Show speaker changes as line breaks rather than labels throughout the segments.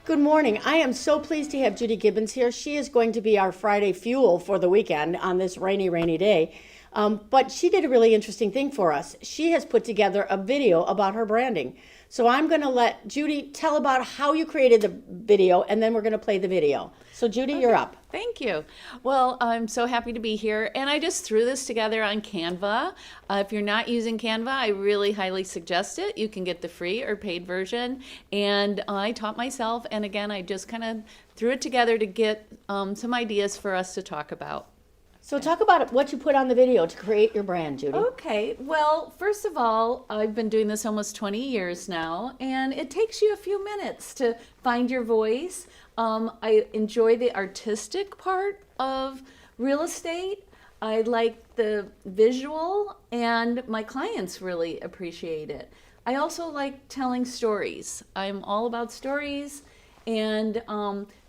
Good morning. I am so pleased to have Judy Gibbons here. She is going to be our Friday fuel for the weekend on this rainy, rainy day. But she did a really interesting thing for us. She has put together a video about her branding. So I'm going to let Judy tell about how you created the video, and then we're going to play the video. So Judy, you're up.
Thank you. Well, I'm so happy to be here, and I just threw this together on Canva. If you're not using Canva, I really highly suggest it. You can get the free or paid version, and I taught myself, and again, I just kind of threw it together to get some ideas for us to talk about.
So talk about what you put on the video to create your brand, Judy.
Okay, well, first of all, I've been doing this almost 20 years now, and it takes you a few minutes to find your voice. I enjoy the artistic part of real estate. I like the visual, and my clients really appreciate it. I also like telling stories. I'm all about stories and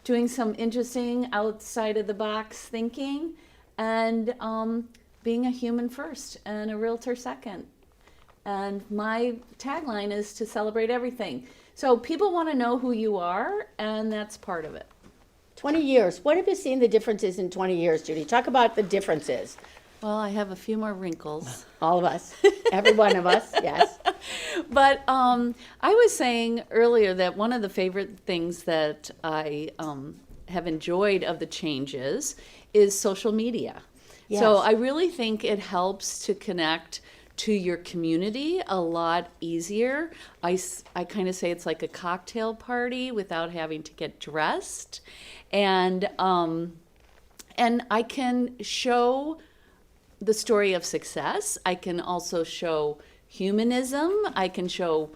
doing some interesting outside of the box thinking. And being a human first and a realtor second. And my tagline is to celebrate everything. So people want to know who you are, and that's part of it.
20 years. What have you seen the differences in 20 years, Judy? Talk about the differences.
Well, I have a few more wrinkles.
All of us. Every one of us, yes.
But I was saying earlier that one of the favorite things that I have enjoyed of the changes is social media.
Yes.
So I really think it helps to connect to your community a lot easier. I kind of say it's like a cocktail party without having to get dressed. And I can show the story of success. I can also show humanism. I can show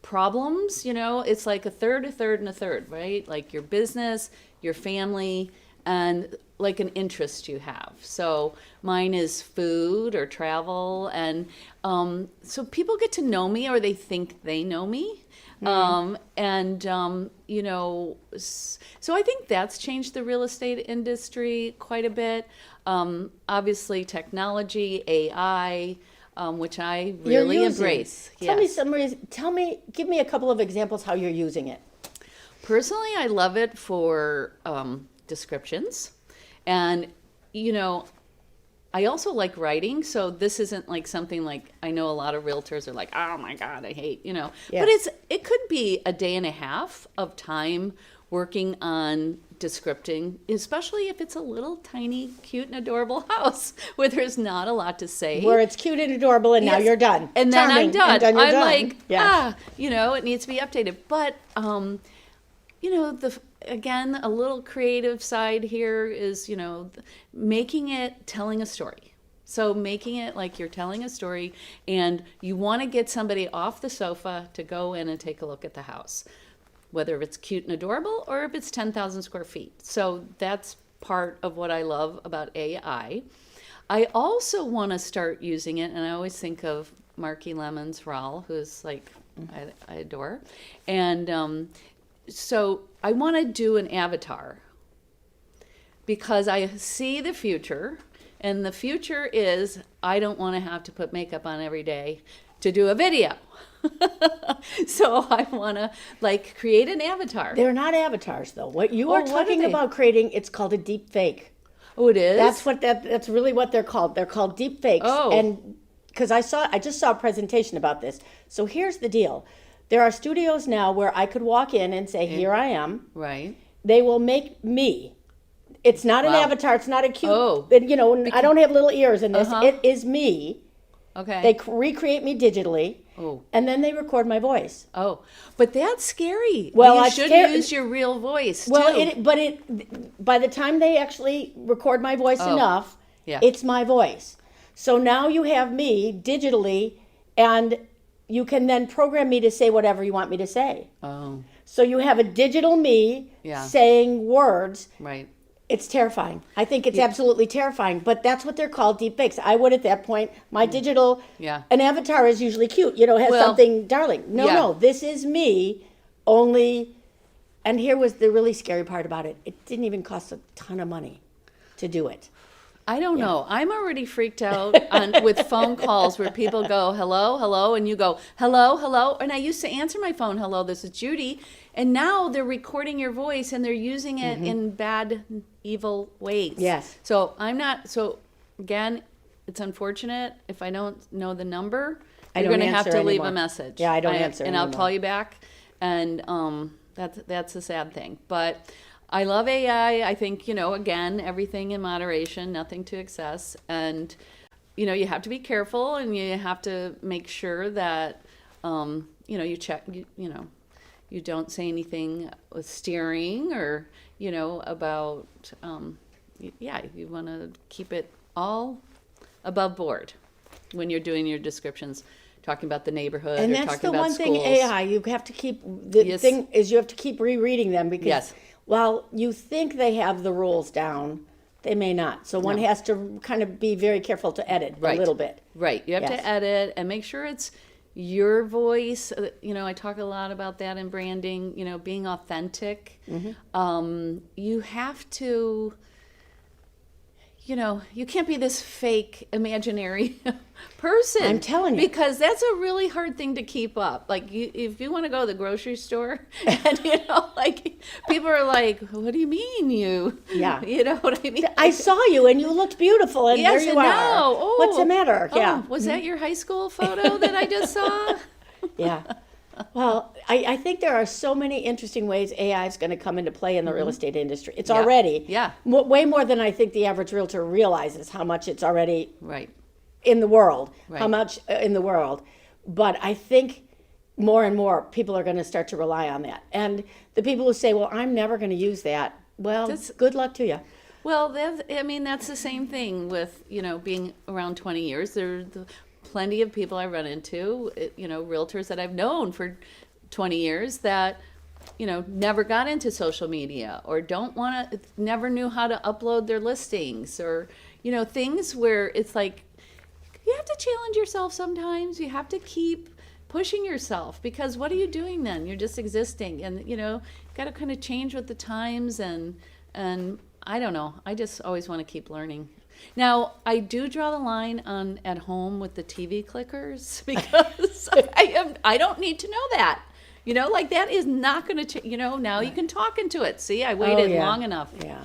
problems. You know, it's like a third, and a third, right? Like your business, your family, and like an interest you have. So mine is food or travel. And so people get to know me, or they think they know me. You know, so I think that's changed the real estate industry quite a bit. Obviously technology, AI, which I really embrace.
Yes. Give me a couple of examples how you're using it.
Personally, I love it for descriptions. And, you know, I also like writing. So this isn't like something like, I know a lot of realtors are like, oh my God, I hate, you know. Yeah. But it could be a day and a half of time working on descripting, especially if it's a little tiny, cute and adorable house where there's not a lot to say.
Where it's cute and adorable and now you're done.
And then I'm done. I'm
done.
like, you know, it needs to be updated. But, you know, again, a little creative side here is, you know, making it telling a story. So making it like you're telling a story and you want to get somebody off the sofa to go in and take a look at the house, whether it's cute and adorable or if it's 10,000 square feet. So that's part of what I love about AI. I also want to start using it, and I always think of Marky Lemon's Rawl, who's like, I adore. And so I want to do an avatar because I see the future, and the future is I don't want to have to put makeup on every day to do a video. So I want to like create an avatar.
They're not avatars though. What you are talking about creating, it's called a deep fake.
Oh, it is?
That's really what they're called. They're called deep fakes.
Oh.
And because I just saw a presentation about this. So here's the deal. There are studios now where I could walk in and say, here I am.
Right.
They will make me. It's not an avatar. It's not a cute, you know, I don't have little ears in this. It is me. Okay. They recreate me digitally. Oh. And then they record my voice.
Oh, but that's scary.
Well,
you should use your real voice, too.
Well, by the time they actually record my voice enough, it's my voice. So now you have me digitally, and you can then program me to say whatever you want me to say. Oh. So you have a digital me saying words. Right. It's terrifying. I think it's absolutely terrifying, but that's what they're called, deep fakes. I would at that point, my digital, an avatar is usually cute, you know, has something darling. No, this is me only, and here was the really scary part about it. It didn't even cost a ton of money to do it.
I don't know. I'm already freaked out with phone calls where people go, hello, hello, and you go, hello, hello. And I used to answer my phone, hello, this is Judy. And now they're recording your voice and they're using it in bad, evil ways.
Yes.
So again, it's unfortunate if I don't know the number, you're going to have to leave a message.
Yeah, I don't answer
and
anymore.
I'll call you back. And that's a sad thing. But I love AI. I think, again, everything in moderation, nothing to excess. And, you have to be careful and you have to make sure that, you check, you don't say anything with steering or, about, you want to keep it all above board when you're doing your descriptions. Talking about the neighborhood
and
or
that's
talking
the
about
one
schools.
thing AI, you have to keep, thing is you have to keep rereading them because while you think they have the rules down, they may not. So one has to kind of be very careful to edit a little bit.
Right. You have to edit and make sure it's your voice. I talk a lot about that in branding, being authentic. You have to, you can't be this fake imaginary person.
I'm telling you.
Because that's a really hard thing to keep up. Like, if you want to go to the grocery store and, people are like, what do you mean you?
Yeah.
You know what I mean?
I saw you and you looked beautiful and
Yes,
there you
and
are.
now, oh,
What's the matter? Yeah.
Was that your high school photo that I just saw?
Yeah. Well, I think there are so many interesting ways AI is going to come into play in the real estate industry. It's already.
Yeah.
Way more than I think the average realtor realizes how much it's already
Right.
in the world.
Right.
How much in the world. But I think more and more people are going to start to rely on that. And the people who say, well, I'm never going to use that. Well, good luck to you.
Well, that's the same thing with, being around 20 years. There's plenty of people I run into, realtors that I've known for 20 years that, never got into social media or never knew how to upload their listings or, things where it's like, you have to challenge yourself sometimes. You have to keep pushing yourself because what are you doing then? You're just existing and, got to kind of change with the times and I don't know. I just always want to keep learning. Now, I do draw the line at home with the TV clickers because I don't need to know that. That is not going to, now you can talk into it. See, I waited long enough.
Yeah.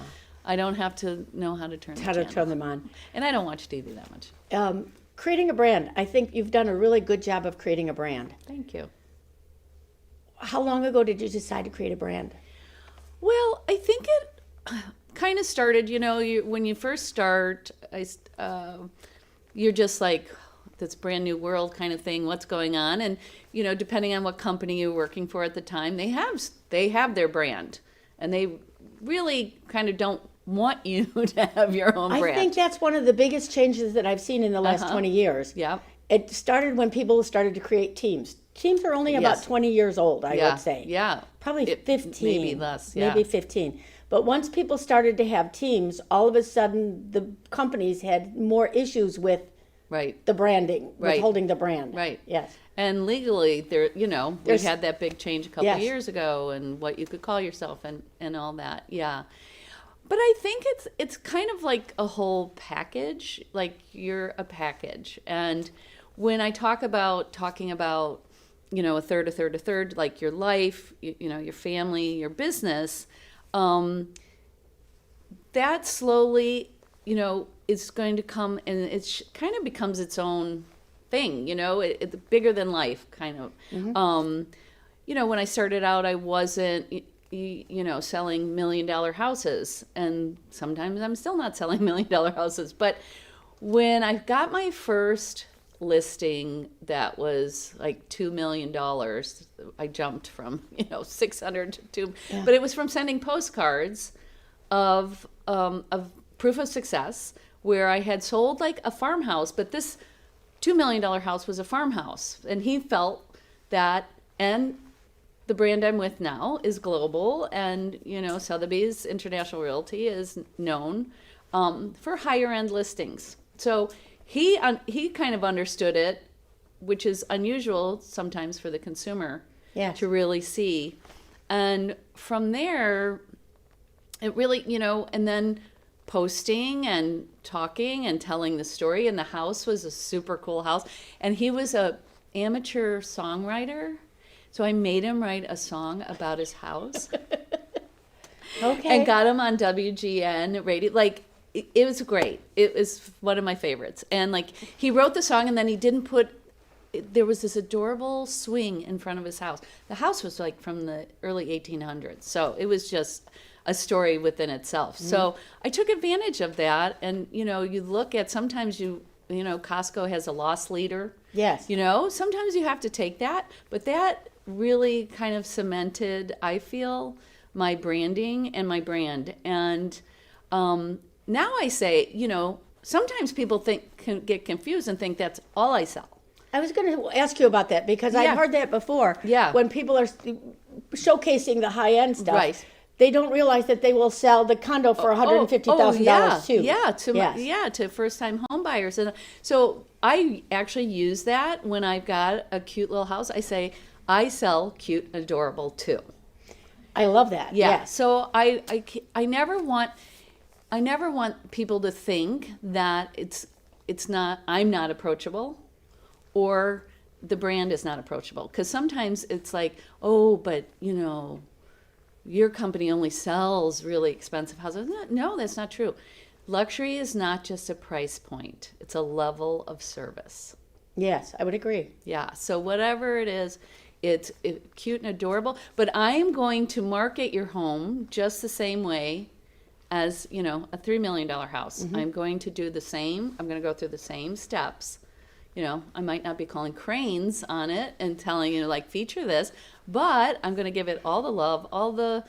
I don't have to know how to turn
them on.
And I don't watch TV that much.
Creating a brand. I think you've done a really good job of creating a brand.
Thank you.
How long ago did you decide to create a brand?
Well, I think it kind of started, when you first start, you're just like, this brand new world kind of thing, what's going on? And, depending on what company you're working for at the time, they have their brand. And they really kind of don't want you to have your own brand.
I think that's one of the biggest changes that I've seen in the last 20 years.
Yeah.
It started when people started to create teams. Teams are only about 20 years old, I would say.
Yeah.
Probably 15.
Maybe less, yeah.
Maybe 15. But once people started to have teams, all of a sudden the companies had more issues with the branding, with holding the brand.
Right.
Yes.
And legally, we had that big change a couple of years ago and what you could call yourself and all that. Yeah. But I think it's kind of like a whole package, like you're a package. And when I talking about, a third, like your life, your family, your business, that slowly, is going to come and it kind of becomes its own thing, it's bigger than life kind of. Mm-hmm. When I started out, I wasn't, selling $1 million houses, and sometimes I'm still not selling $1 million houses. But when I got my first listing that was like $2 million, I jumped from 600 to 2, but it was from sending postcards of proof of success where I had sold like a farmhouse, but this $2 million house was a farmhouse, and he felt that, and the brand I'm with now is global, and Sotheby's International Realty is known for higher end listings. So he kind of understood it, which is unusual sometimes for the consumer to really see. And from there, it really, and then posting and talking and telling the story. And the house was a super cool house. And he was a amateur songwriter. So I made him write a song about his house.
Okay.
And got him on WGN radio. Like, it was great. It was one of my favorites. And like, he wrote the song and then he didn't there was this adorable swing in front of his house. The house was like from the early 1800s. So it was just a story within itself. So I took advantage of that. And, you look at, sometimes Costco has a loss leader.
Yes.
Sometimes you have to take that. But that really kind of cemented, I feel, my branding and my brand. And now I say, sometimes people can get confused and think that's all I sell.
I was going to ask you about that because I've heard that before.
Yeah.
When people are showcasing the high-end stuff,
right,
they don't realize that they will sell the condo for $150,000 too.
Yeah, to first-time home buyers. And so I actually use that when I've got a cute little house. I say, I sell cute and adorable too.
I love that.
Yeah.
Yes.
So I never want people to think that I'm not approachable, or the brand is not approachable. Because sometimes it's like, oh, but your company only sells really expensive houses. No, that's not true. Luxury is not just a price point. It's a level of service.
Yes, I would agree.
Yeah. So whatever it is, it's cute and adorable. But I'm going to market your home just the same way as, a $3 million house. I'm going to do the same. I'm going to go through the same steps. I might not be calling cranes on it and telling feature this, but I'm going to give it all the love, all the,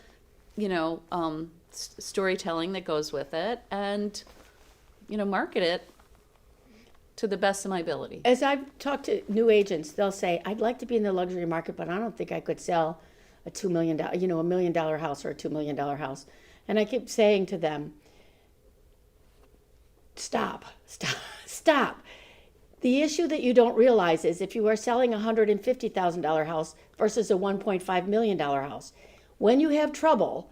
storytelling that goes with it, and, market it to the best of my ability.
As I've talked to new agents, they'll say, I'd like to be in the luxury market, but I don't think I could sell a $2 million, a $1 million house or a $2 million house. And I keep saying to them, stop. The issue that you don't realize is if you are selling a $150,000 house versus a $1.5 million house, when you have trouble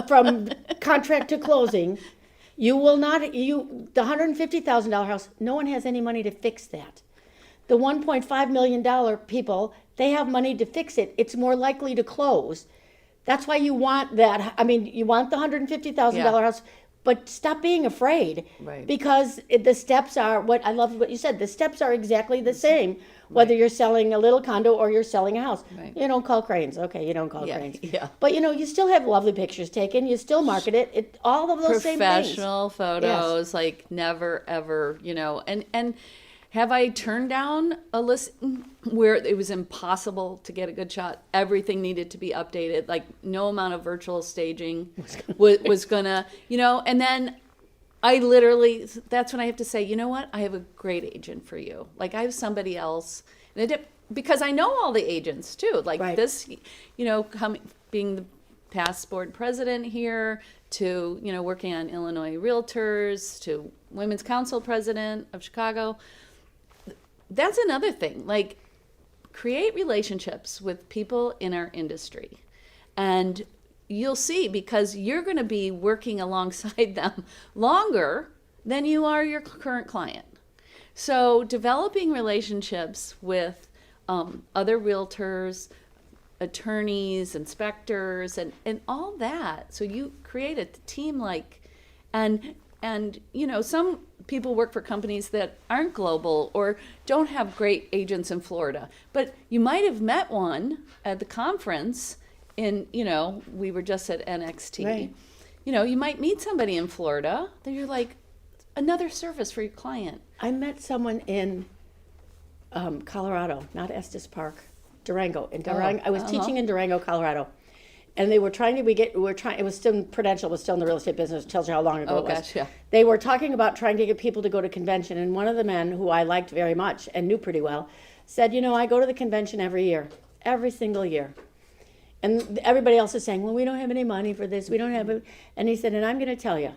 from contract to closing, the $150,000 house, no one has any money to fix that. The $1.5 million people, they have money to fix it. It's more likely to close. That's why you want that. I mean, you want the $150,000 house, but stop being afraid.
Right.
Because the steps are, I love what you said, the steps are exactly the same, whether you're selling a little condo or you're selling a house.
Right.
You don't call cranes. Okay, you don't call cranes.
Yeah.
But, you still have lovely pictures taken. You still market it. All of those same things.
Professional photos, like never, ever, and have I turned down a list where it was impossible to get a good shot? Everything needed to be updated. Like no amount of virtual staging was gonna, and then I literally, that's when I have to say, you know what? I have a great agent for you. Like I have somebody else, because I know all the agents too. Like this, being the past board president here, to, working on Illinois Realtors, to Women's Council president of Chicago. That's another thing, like create relationships with people in our industry, and you'll see, because you're going to be working alongside them longer than you are your current client. So developing relationships with other realtors, attorneys, inspectors, and all that. So you create a team and some people work for companies that aren't global or don't have great agents in Florida, but you might have met one at the conference we were just at NXT.
Right.
You might meet somebody in Florida that you're like, another service for your client.
I met someone in Colorado, not Estes Park, Durango. I was teaching in Durango, Colorado. And they were it was still, Prudential was still in the real estate business, tells you how long ago it was.
Gosh, yeah.
They were talking about trying to get people to go to convention, and one of the men, who I liked very much and knew pretty well, said, I go to the convention every year, every single year. And everybody else is saying, well, we don't have any money for this, we don't have it. And he said, and I'm going to tell you,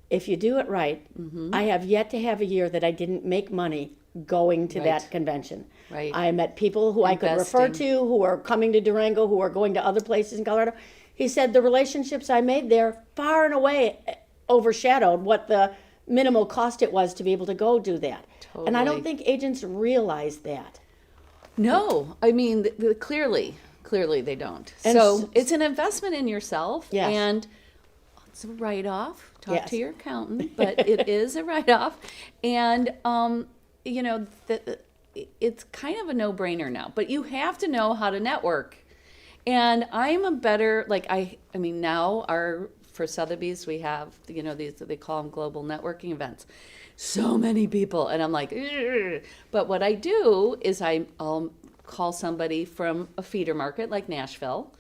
if you do it right, I have yet to have a year that I didn't make money going to that convention.
Right.
I met people who I could refer to, who are coming to Durango, who are going to other places in Colorado. He said the relationships I made there far and away overshadowed what the minimal cost it was to be able to go do that.
Totally.
And I don't think agents realize that.
No, I mean, clearly they don't.
And
So it's an investment in yourself,
Yes.
and it's a write-off. Talk
Yes.
to your accountant, but it is a write-off. And, you know, it's kind of a no-brainer now, but you have to know how to network. And I'm a better, like, I mean, now for Sotheby's, we have, you know, these, they call them global networking events. So many people. And I'm like, ugh. But what I do is I'll call somebody from a feeder market like Nashville,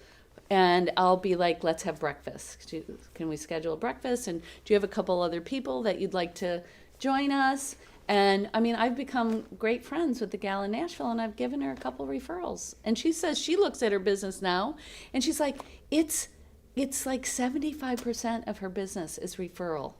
and I'll be like, let's have breakfast. Can we schedule a breakfast? And do you have a couple other people that you'd like to join us? And I mean, I've become great friends with the gal in Nashville, and I've given her a couple referrals. And she says she looks at her business now, and she's like, it's like 75% of her business is referral.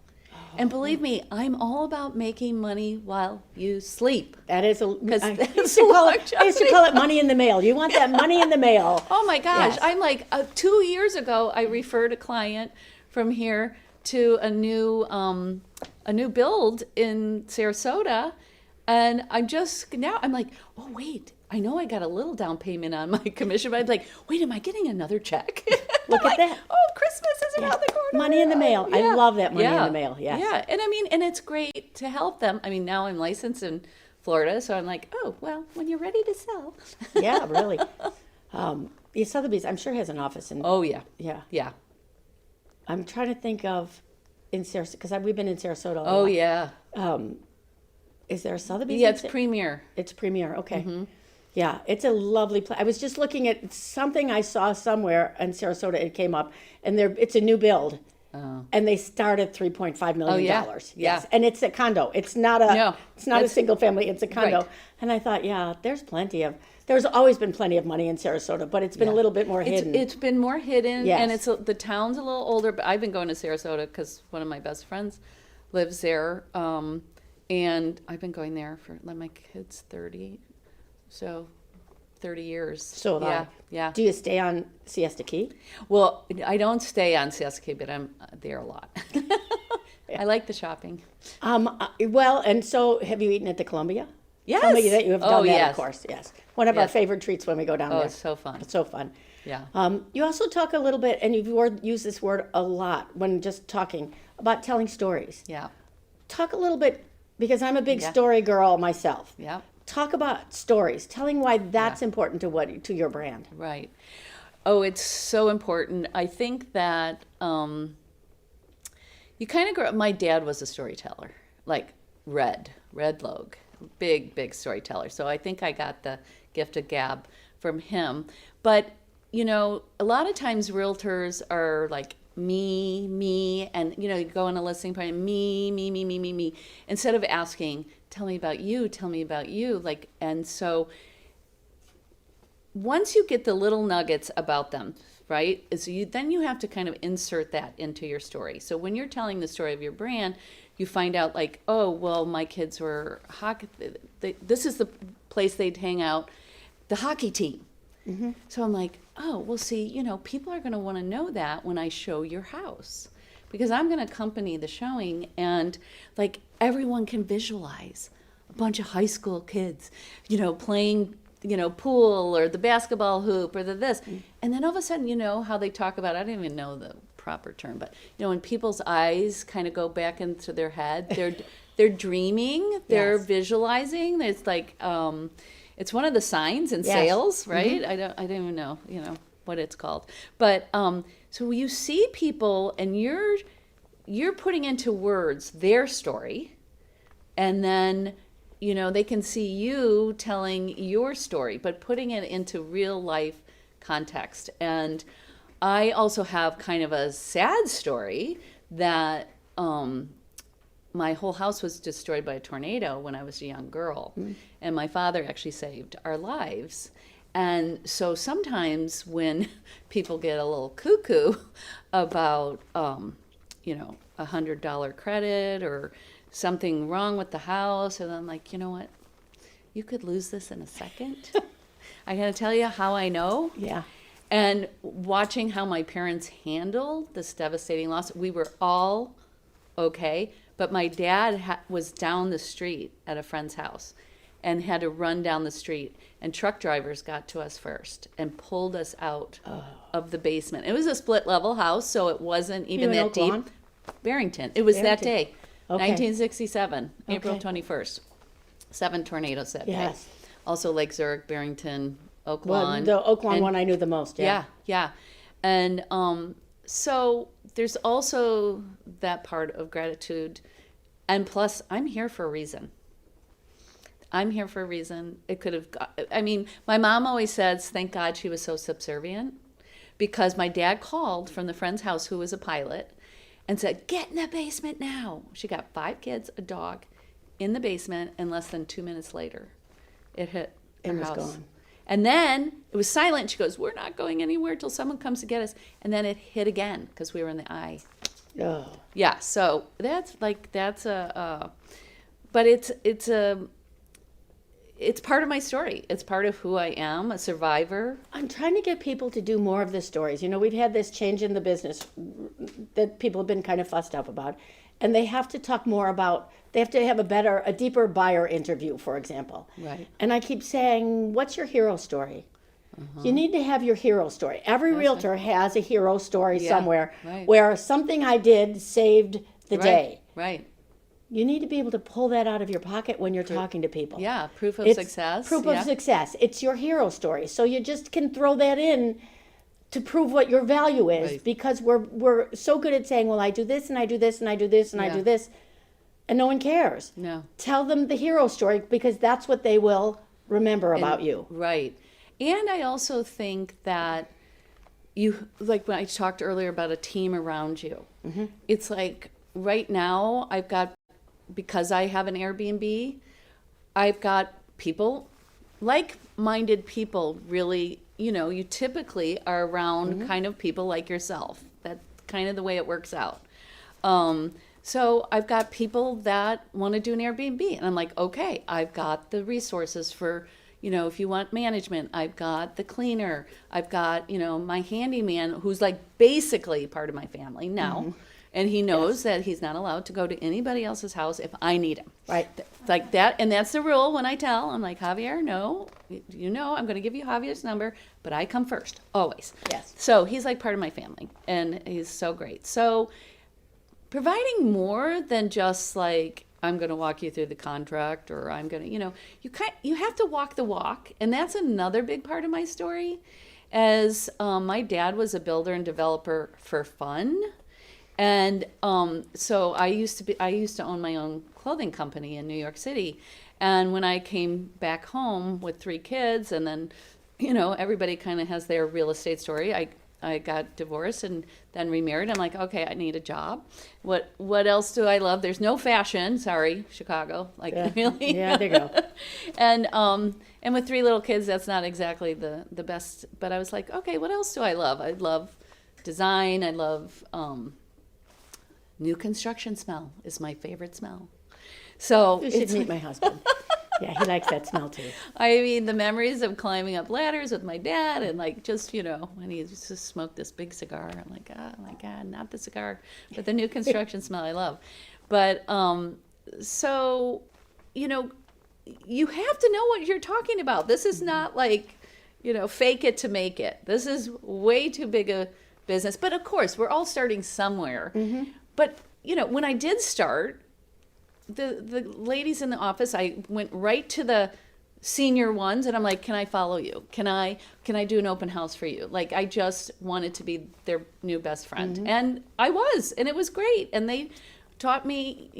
And believe me, I'm all about making money while you sleep.
That is
Because
I used to call it money in the mail. You want that money in the mail.
Oh my gosh.
Yes.
I'm like, 2 years ago, I referred a client from here to a new build in Sarasota. And I'm like, oh, wait, I know I got a little down payment on my commission, but I'm like, wait, am I getting another check?
Look at that.
Oh, Christmas is around the corner.
Money in the mail.
Yeah.
I love that money in the mail. Yes.
Yeah. And I mean, and it's great to help them. I mean, now I'm licensed in Florida, so I'm like, oh, well, when you're ready to sell.
Yeah, really. Sotheby's, I'm sure, has an office in.
Oh, yeah.
Yeah.
Yeah.
I'm trying to think of in Sarasota, because we've been in Sarasota. A
Oh,
lot.
yeah.
Is there a Sotheby's?
Yeah, it's Premier.
It's Premier. Okay. Yeah, it's a lovely place. I was just looking at something I saw somewhere in Sarasota. It came up, and it's a new build, and they start at $3.5 million.
Oh, yeah.
Yes,
Yeah.
and it's a condo. It's not a.
No,
it's not a single family. It's a condo.
Right.
And I thought, yeah, there's always been plenty of money in Sarasota, but it's been a little bit more hidden.
It's been more hidden,
Yes.
and the town's a little older. But I've been going to Sarasota because one of my best friends lives there, and I've been going there for my kid's 30, so 30 years.
So
yeah, yeah.
Do you stay on Siesta Key?
Well, I don't stay on Siesta Key, but I'm there a lot. I like the shopping.
Well, and so have you eaten at the Columbia?
Yes.
Tell me that you have done that,
yes.
of course. Yes. One of our
Yes.
favorite treats when we go down
Oh,
there.
it's so fun.
It's so fun.
Yeah.
You also talk a little bit, and you've used this word a lot when just talking about telling stories.
Yeah.
Talk a little bit, because I'm a big
Yeah.
story girl myself.
Yeah.
Talk about stories, telling why that's important to your brand.
Right. Oh, it's so important. I think that you kind of grow up. My dad was a storyteller, like Red Logue, big storyteller. So I think I got the gift of gab from him. But, you know, a lot of times realtors are like, me, and, you know, you go on a listing point, me, instead of asking, tell me about you, like, and so once you get the little nuggets about them, right, then you have to kind of insert that into your story. So when you're telling the story of your brand, you find out like, oh, well, my kids were hockey, this is the place they'd hang out, the hockey team. Mm-hmm. So I'm like, oh, well, see, you know, people are going to want to know that when I show your house, because I'm going to accompany the showing, and like everyone can visualize a bunch of high school kids, you know, playing, you know, pool or the basketball hoop or the this. Mm-hmm. And then all of a sudden, you know, how they talk about, I don't even know the proper term, but, you know, when people's eyes kind of go back into their head, they're dreaming, they're
Yes.
visualizing. It's like, it's one of the signs in
Yes.
sales, right?
Mm-hmm.
I don't even know, you know, what it's called. But so you see people, and you're putting into words their story, and then, you know, they can see you telling your story, but putting it into real life context. And I also have kind of a sad story that my whole house was destroyed by a tornado when I was a young girl. Mm. And my father actually saved our lives. And so sometimes when people get a little cuckoo about, you know, $100 credit or something wrong with the house, and I'm like, you know what? You could lose this in a second. I got to tell you how I know.
Yeah.
And watching how my parents handled this devastating loss, we were all okay. But my dad was down the street at a friend's house and had to run down the street. And truck drivers got to us first and pulled us out of the basement. It was a split level house, so it wasn't even that deep. Barrington. It was that day, 1967, April 21st. 7 tornadoes that day. Also Lake Zurich, Barrington, Oak Lawn.
The Oak Lawn one I knew the most.
Yeah. And so there's also that part of gratitude. And plus, I'm here for a reason. It could have, my mom always says, thank God she was so subservient, because my dad called from the friend's house who was a pilot and said, get in the basement now. She got 5 kids, a dog, in the basement, and less than 2 minutes later, it hit her house. Gone. And then it was silent. She goes, we're not going anywhere till someone comes to get us. And then it hit again because we were in the eye.
Oh.
Yeah, so but it's part of my story. It's part of who I am, a survivor.
I'm trying to get people to do more of the stories. We've had this change in the business that people have been kind of fussed up about. And they have to talk more about, they have to have a deeper buyer interview, for example.
Right.
And I keep saying, what's your hero story? You need to have your hero story. Every realtor has a hero story somewhere where something I did saved the day.
Right.
You need to be able to pull that out of your pocket when you're talking to people.
Yeah, proof of success.
Proof of success. It's your hero story. So you just can throw that in to prove what your value is, because we're so good at saying, well, I do this and I do this and I do this and I do this, and no one cares.
No.
Tell them the hero story, because that's what they will remember about you.
Right. And I also think that like when I talked earlier about a team around you, it's like right now because I have an Airbnb, I've got people, like-minded people, really, you typically are around kind of people like yourself. That's kind of the way it works out. So I've got people that want to do an Airbnb, and I'm like, okay, I've got the resources for, if you want management, I've got the cleaner, I've got, my handyman, who's like basically part of my family now. And he knows that he's not allowed to go to anybody else's house if I need him.
Right.
Like that. And that's the rule when I tell. I'm like, Javier, no, I'm going to give you Javier's number, but I come first, always.
Yes.
So he's like part of my family, and he's so great. So providing more than just like, I'm going to walk you through the contract, or I'm going to, you have to walk the walk. And that's another big part of my story, as my dad was a builder and developer for fun. And so I used to own my own clothing company in New York City. And when I came back home with 3 kids, and then, everybody kind of has their real estate story. I got divorced and then remarried. I'm like, okay, I need a job. What else do I love? There's no fashion. Sorry, Chicago. Really?
Yeah, there you go.
And with 3 little kids, that's not exactly the best. But I was like, okay, what else do I love? I love design. I love new construction smell is my favorite smell. So
you should meet my husband. Yeah, he likes that smell too.
I mean, the memories of climbing up ladders with my dad, and like just, when he used to smoke this big cigar. I'm like, oh my God, not the cigar, but the new construction smell I love. But so, you have to know what you're talking about. This is not like, fake it to make it. This is way too big a business. But of course, we're all starting somewhere. But, when I did start, the ladies in the office, I went right to the senior ones, and I'm like, can I follow you? Can I do an open house for you? Like, I just wanted to be their new best friend. And I was, and it was great. And they taught me,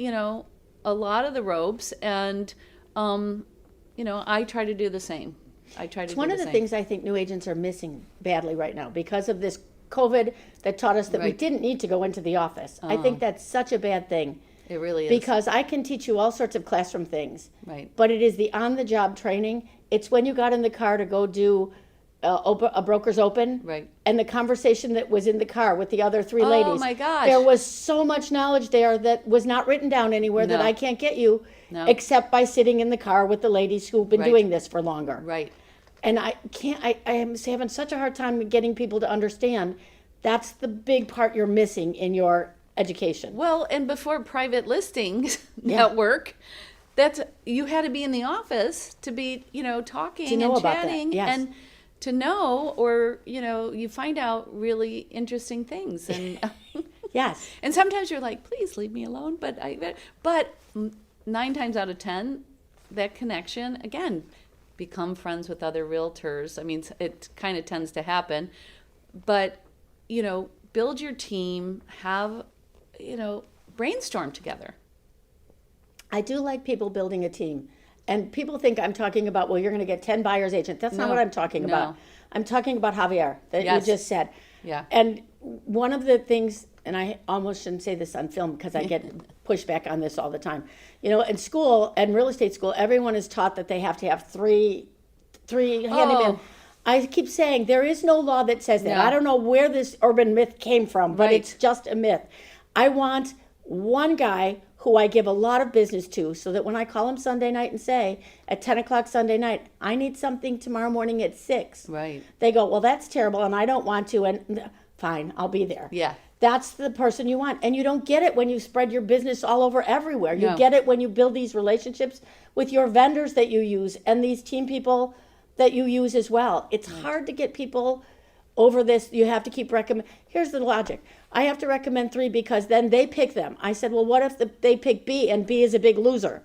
a lot of the ropes, and, I try to do the same. It's
one of the things I think new agents are missing badly right now because of this COVID that taught us that we didn't need to go into the office. I think that's such a bad thing.
It really is.
Because I can teach you all sorts of classroom things.
Right.
But it is the on-the-job training. It's when you got in the car to go do a broker's open.
Right.
And the conversation that was in the car with the other 3 ladies.
Oh, my gosh.
There was so much knowledge there that was not written down anywhere that I can't get you except by sitting in the car with the ladies who've been doing this for longer.
Right.
And I am having such a hard time getting people to understand that's the big part you're missing in your education.
Well, and before private listings network, you had to be in the office to be, talking
To know
and
about that,
chatting
yes.
and to know, or, you find out really interesting things. And
Yes.
and sometimes you're like, please leave me alone. But 9 times out of 10, that connection, again, become friends with other realtors. I mean, it kind of tends to happen. But, build your team, have, brainstorm together.
I do like people building a team. And people think I'm talking about, well, you're going to get 10 buyer's agents. That's not what I'm talking about. I'm talking about Javier, that you just said.
Yeah.
And one of the things, and I almost shouldn't say this on film because I get pushback on this all the time. In school and real estate school, everyone is taught that they have to have three handymen. I keep saying there is no law that says that.
No.
I don't know where this urban myth came from, but it's just a myth. I want one guy who I give a lot of business to, so that when I call him Sunday night and say, at 10 o'clock Sunday night, I need something tomorrow morning at 6.
Right.
They go, well, that's terrible, and I don't want to, and fine, I'll be there.
Yeah.
That's the person you want. And you don't get it when you spread your business all over everywhere. You
No.
get it when you build these relationships with your vendors that you use and these team people that you use as well. It's hard to get people over this. You have to keep recommend. Here's the logic. I have to recommend 3 because then they pick them. I said, well, what if they pick B and B is a big loser?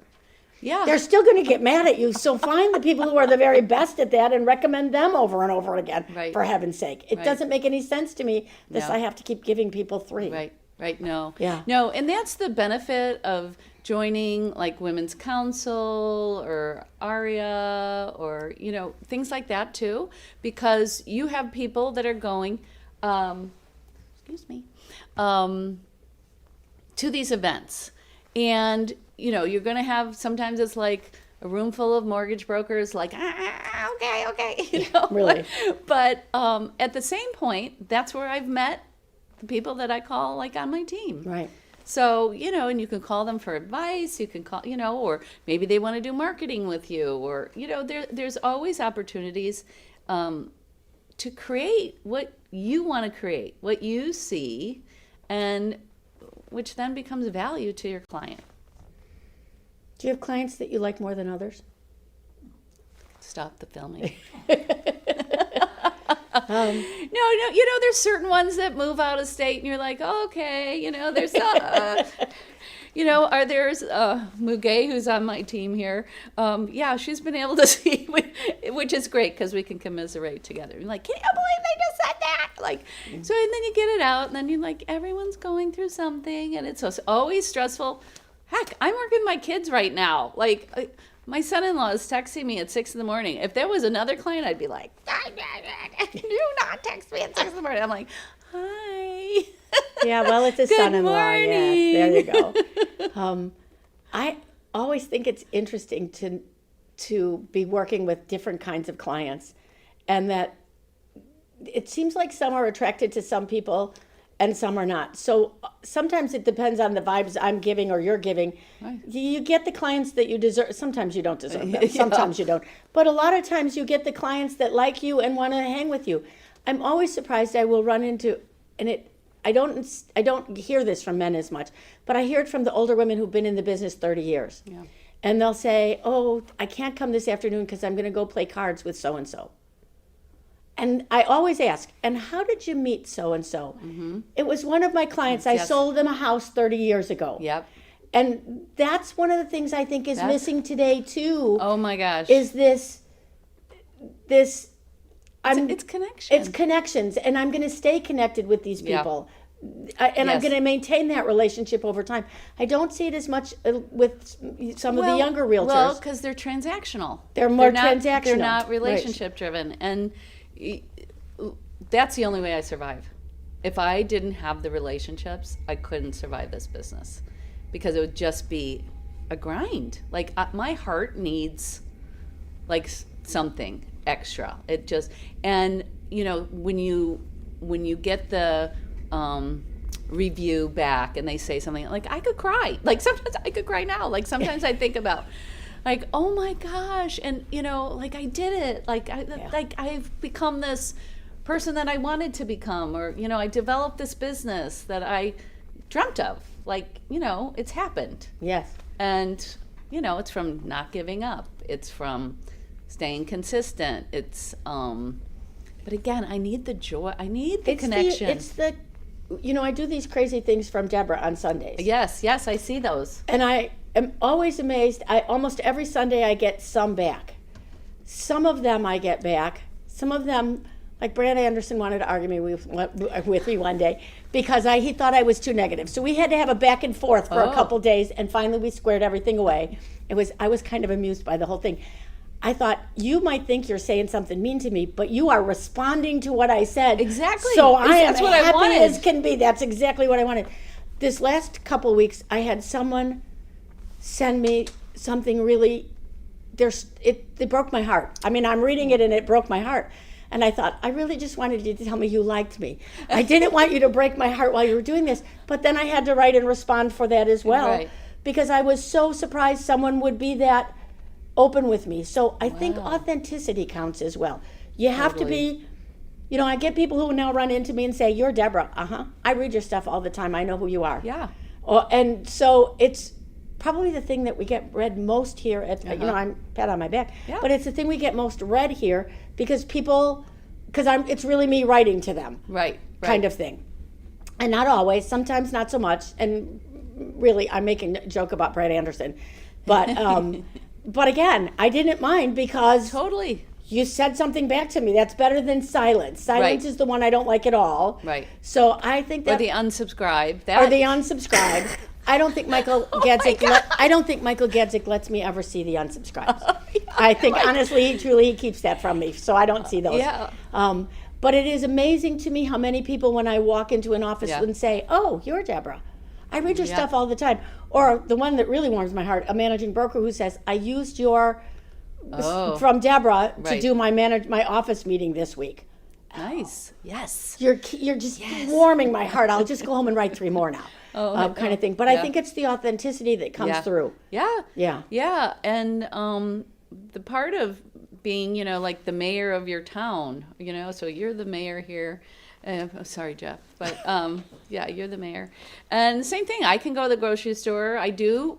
Yeah.
They're still going to get mad at you. So find the people who are the very best at that and recommend them over and over again,
Right.
for heaven's sake. It
Right.
doesn't make any sense to me that
No.
I have to keep giving people 3.
Right. No.
Yeah.
No, and that's the benefit of joining like Women's Council or ARIA or, things like that too, because you have people that are going, to these events. And, you're going to have, sometimes it's like a room full of mortgage brokers like, okay.
Really.
But at the same point, that's where I've met the people that I call like on my team.
Right.
So, and you can call them for advice, you can call, or maybe they want to do marketing with you, or, there's always opportunities to create what you want to create, what you see, and which then becomes value to your client.
Do you have clients that you like more than others?
Stop the filming. No, there's certain ones that move out of state and you're like, okay, there's, there's Muge, who's on my team here. She's been able to see, which is great because we can commiserate together. You're like, can you believe they just said that? Like, so, and then you get it out and then you're like, everyone's going through something and it's always stressful. Heck, I'm working with my kids right now. Like, my son-in-law is texting me at 6 in the morning. If there was another client, I'd be like, do not text me at 6 in the morning. I'm like, hi.
Yeah, well, it's a
Good
son-in-law.
morning.
Yes, there you go. I always think it's interesting to be working with different kinds of clients, and that it seems like some are attracted to some people and some are not. So sometimes it depends on the vibes I'm giving or you're giving.
Right.
You get the clients that you deserve. Sometimes you don't deserve them. Sometimes you don't. But a lot of times you get the clients that like you and want to hang with you. I'm always surprised I will run into, and I don't hear this from men as much, but I hear it from the older women who've been in the business 30 years.
Yeah.
And they'll say, oh, I can't come this afternoon because I'm going to go play cards with so-and-so. And I always ask, and how did you meet so-and-so? Mm-hmm. It was one of my clients. I sold them a house 30 years ago.
Yep.
And that's one of the things I think is missing today, too.
Oh, my gosh.
Is this
it's connection.
It's connections. And I'm going to stay connected with these people. I'm going to maintain that relationship over time. I don't see it as much with some of the younger realtors.
Well, because they're transactional.
They're more transactional.
They're not relationship driven. And that's the only way I survive. If I didn't have the relationships, I couldn't survive this business because it would just be a grind. Like my heart needs like something extra. It just, and when you get the review back and they say something like, I could cry. Like sometimes I could cry now. Like sometimes I think about like, oh my gosh. And like I did it. Like I've become this person that I wanted to become, or, I developed this business that I dreamt of. Like, it's happened.
Yes.
And, it's from not giving up. It's from staying consistent. It's, but again, I need the joy. I need the connection.
I do these crazy things from Deborah on Sundays.
Yes, I see those.
And I am always amazed. Almost every Sunday I get some back. Some of them I get back. Some of them, like Brad Anderson wanted to argue with me one day because he thought I was too negative. So we had to have a back and forth for a couple days, and finally we squared everything away. I was kind of amused by the whole thing. I thought, you might think you're saying something mean to me, but you are responding to what I said.
Exactly.
So I am
That's what I
happy
wanted.
as can be. That's exactly what I wanted. This last couple weeks, I had someone send me something really, it broke my heart. I mean, I'm reading it and it broke my heart. And I thought, I really just wanted you to tell me you liked me. I didn't want you to break my heart while you were doing this. But then I had to write and respond for that as well.
Right.
Because I was so surprised someone would be that open with me. So I think authenticity counts as well. You have to be, I get people who now run into me and say, you're Deborah. I read your stuff all the time. I know who you are.
Yeah.
And so it's probably the thing that we get read most here at, I'm pat on my back, but it's the thing we get most read here because it's really me writing to them.
Right.
Kind of thing. And not always, sometimes not so much. And really, I'm making a joke about Brad Anderson. But, but again, I didn't mind because
Totally.
you said something back to me. That's better than silence. Silence is the one I don't like at all.
Right.
So I think that
Or the unsubscribe.
or the unsubscribe. I don't think Michael Gadzik lets me ever see the unsubscribes. I think honestly, truly, he keeps that from me, so I don't see those.
Yeah.
But it is amazing to me how many people, when I walk into an office, and say, "Oh, you're Deborah. I read your stuff all the time." Or the one that really warms my heart, a managing broker who says, "I used your from Deborah to do my office meeting this week."
Nice. Yes.
You're just warming my heart. I'll just go home and write 3 more now. Kind of thing. But I think it's the authenticity that comes through.
Yeah. And the part of being, like the mayor of your town, so you're the mayor here. Sorry, Jeff, but you're the mayor. And same thing, I can go to the grocery store. I do,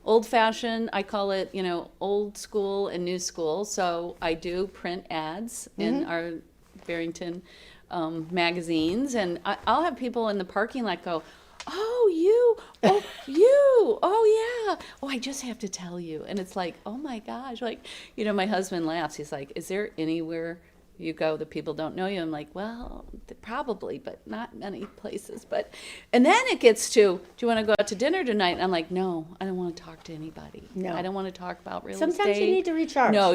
old fashioned, I call it, old school and new school. So I do print ads in our Barrington magazines, and I'll have people in the parking lot go, "Oh, you, oh, yeah, oh, I just have to tell you." And it's like, oh my gosh, like, my husband laughs. He's like, "Is there anywhere you go that people don't know you?" I'm like, "Well, probably, but not many places." And then it gets to, "Do you want to go out to dinner tonight?" And I'm like, "No, I don't want to talk to anybody.
No.
I don't want to talk about real
Sometimes
estate."
you need to recharge.
No,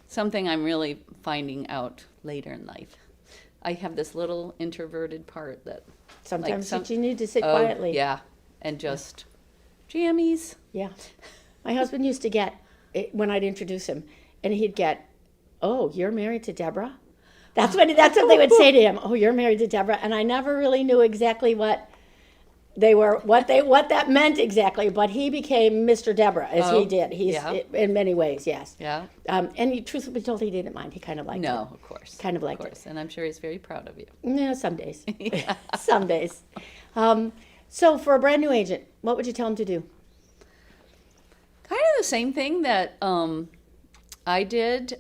something I'm really finding out later in life. I have this little introverted part that
sometimes you need to sit quietly.
Yeah, and just jammies.
Yeah. My husband used to get, when I'd introduce him, and he'd get, "Oh, you're married to Deborah?" That's what they would say to him. "Oh, you're married to Deborah." And I never really knew exactly what that meant exactly, but he became Mr. Deborah as he did. He's in many ways, yes.
Yeah.
And truthfully told, he didn't mind. He kind of liked it.
No, of course.
Kind of liked
of course.
it.
And I'm sure he's very proud of you.
Yeah, some days. Some days. So for a brand new agent, what would you tell him to do?
Kind of the same thing that I did,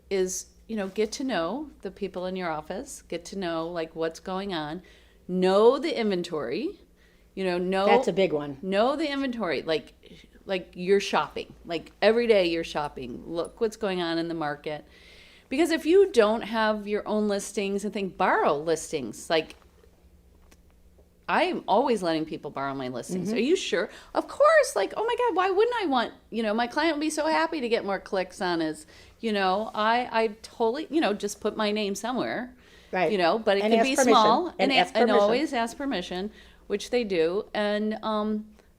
is, get to know the people in your office, get to know like what's going on, know the inventory,
That's a big one.
Know the inventory, like you're shopping, like every day you're shopping. Look what's going on in the market. Because if you don't have your own listings and borrow listings, like I'm always letting people borrow my listings. Are you sure? Of course. Like, oh my God, why wouldn't I want, my client would be so happy to get more clicks on his, I totally, just put my name somewhere.
Right.
But it
And
can
ask
be
permission.
small
And ask
and
permission.
always ask permission, which they do. And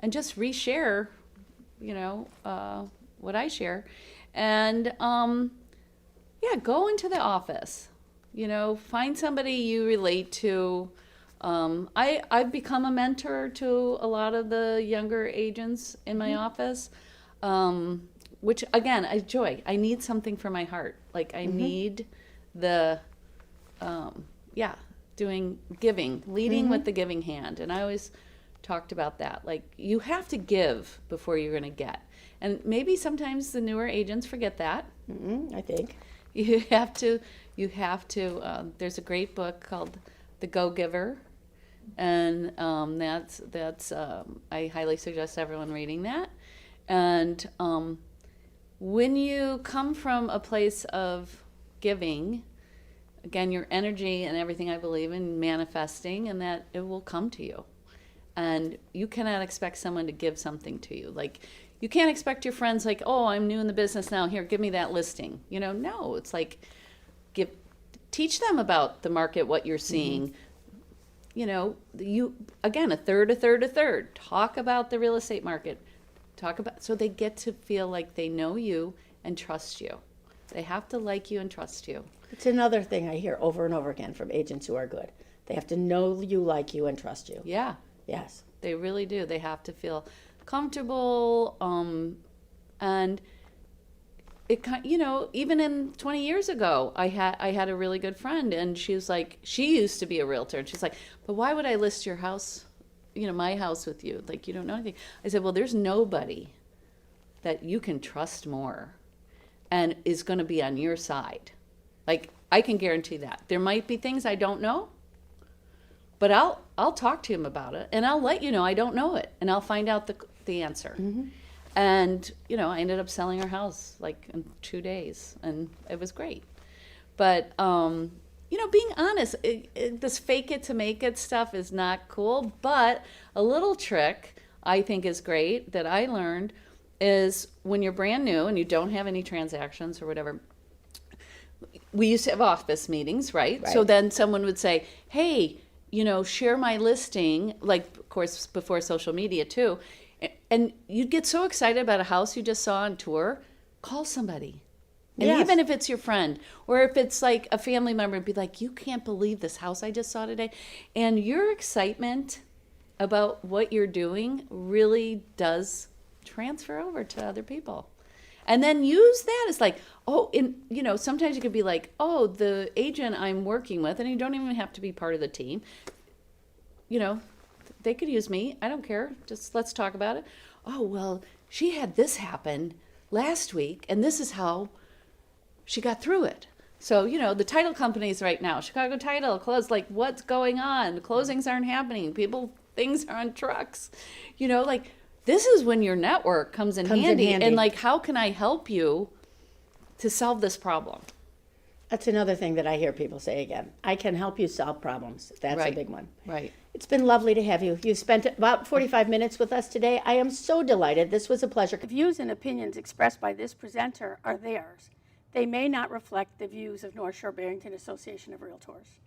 just reshare, what I share. And, go into the office, find somebody you relate to. I've become a mentor to a lot of the younger agents in my office, which again, I enjoy. I need something for my heart. Like I need the, leading with the giving hand. And I always talked about that. Like, you have to give before you're going to get. And maybe sometimes the newer agents forget that.
I think.
You have to, there's a great book called The Go-Giver. And that's I highly suggest everyone reading that. And when you come from a place of giving, again, your energy and everything, I believe in manifesting, and that it will come to you. And you cannot expect someone to give something to you. Like, you can't expect your friends, like, oh, I'm new in the business now, here, give me that listing. No, it's like, teach them about the market, what you're seeing. Again, a third. Talk about the real estate market. So they get to feel like they know you and trust you. They have to like you and trust you.
It's another thing I hear over and over again from agents who are good. They have to know you, like you, and trust you.
Yeah.
Yes.
They really do. They have to feel comfortable. And it, even in 20 years ago, I had a really good friend, and she was like, she used to be a realtor, and she's like, but why would I list your house, my house with you? Like, you don't know anything. I said, well, there's nobody that you can trust more and is going to be on your side. Like, I can guarantee that. There might be things I don't know, but I'll talk to him about it, and I'll let you know I don't know it, and I'll find out the answer. Mm-hmm. And, I ended up selling our house like in 2 days, and it was great. But, being honest, this fake it to make it stuff is not cool, but a little trick I think is great that I learned is when you're brand new and you don't have any transactions or whatever, we used to have office meetings, right? So then someone would say, hey, share my listing, like, of course, before social media too. And you'd get so excited about a house you just saw on tour, call somebody. And even if it's your friend, or if it's like a family member, be like, you can't believe this house I just saw today. And your excitement about what you're doing really does transfer over to other people. And then use that as like, sometimes you could be like, oh, the agent I'm working with, and you don't even have to be part of the team, they could use me. I don't care. Just let's talk about it. Oh, well, she had this happen last week, and this is how she got through it. So, the title companies right now, Chicago Title, closed, like, what's going on? Closings aren't happening. Things are on trucks. This is when your network comes in handy. And, like, how can I help you to solve this problem?
That's another thing that I hear people say again. I can help you solve problems. That's a big one.
Right.
It's been lovely to have you. You spent about 45 minutes with us today. I am so delighted. This was a pleasure. The views and opinions expressed by this presenter are theirs. They may not reflect the views of North Shore-Barrington Association of Realtors.